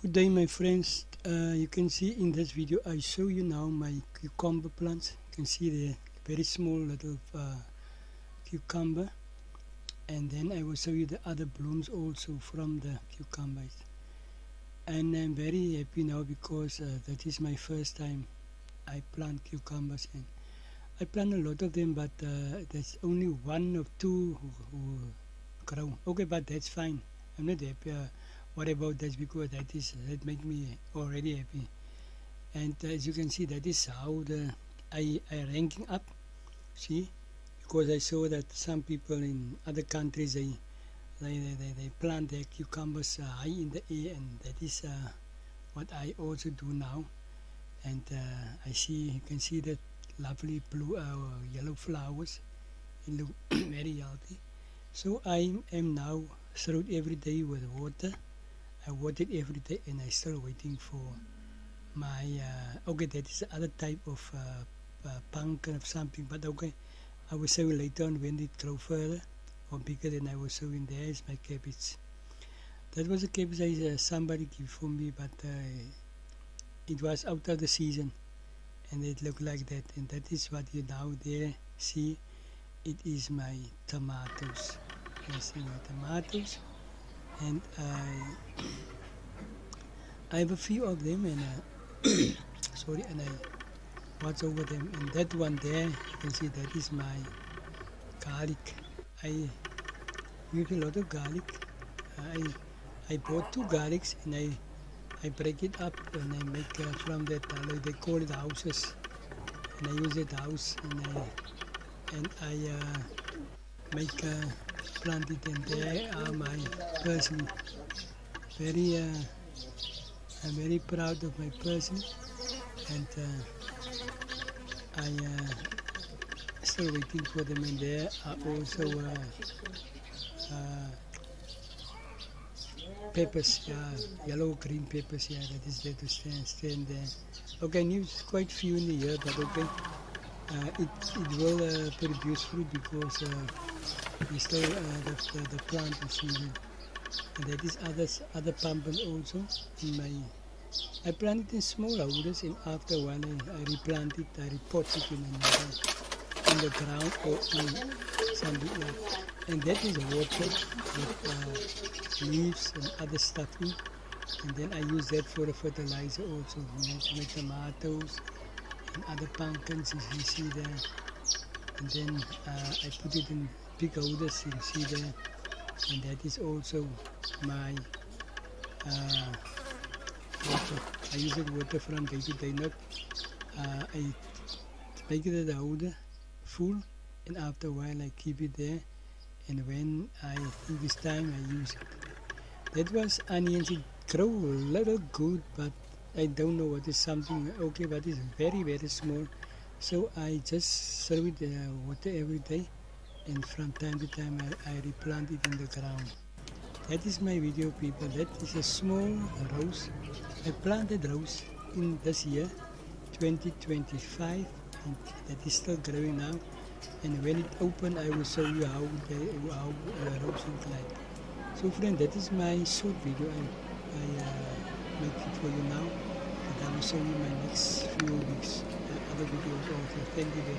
Good day my friends. You can see in this video I show you now my cucumber plants. You can see the very small little cucumber, and then I will show you the other blooms also from the cucumbers. And I'm very happy now because that is my first time I plant cucumbers, and I plant a lot of them, but there's only one or two who grow. Okay, but that's fine. I'm not happy. What about that? Because that make me already happy. And as you can see, that is how I ranking up. See, because I saw that some people in other countries they plant their cucumbers high in the air, and that is what I also do now. And I see, you can see that lovely blue yellow flowers. It look very healthy. So I am now surrounded every day with water. I water it every day, and I still waiting for my okay, that is the other type of pumpkin of something, but okay, I will show you later on when it grow further or bigger. Then I will show you. There is my cabbage. That was a cabbage somebody gave for me, but it was out of the season, and it looked like that. And that is what you now there see. It is my tomatoes. You see my tomatoes, and I have a few of them, and sorry, and I watch over them. And that one there, you can see that is my garlic. I use a lot of garlic. I bought 2 garlics, and I break it up, and I make from that like they call it houses, and I use it house, and I make plant it, and there are my person. I'm very proud of my person, and I still waiting for them. And there are also peppers, yellow green peppers. Yeah, that is there to stand there. Okay, news quite few in the year, but okay, it will produce fruit because it's still the plant is season. And that is other pumpkin also in my. I plant it in small holders, and after a while I replant it. I repot it in the ground or in something else. And that is water with leaves and other stuff in. And then I use that for the fertilizer also. My tomatoes and other pumpkins, you see there. And then I put it in big holders, you see there. And that is also my water. I use it water from day to day. Not I make it the holder full, and after a while I keep it there. And when I think it's time, I use it. That was onions. It grow a little good, but I don't know what is something. Okay, but it's very very small. So I just serve it water every day. And from time to time I replant it in the ground. That is my video, people. That is a small rose. I planted rose in this year 2025, and that is still growing now. And when it open, I will show you how the rose look like. So friend, that is my short video. I make it for you now, and I will show you my next few weeks other videos also. Thank you very much.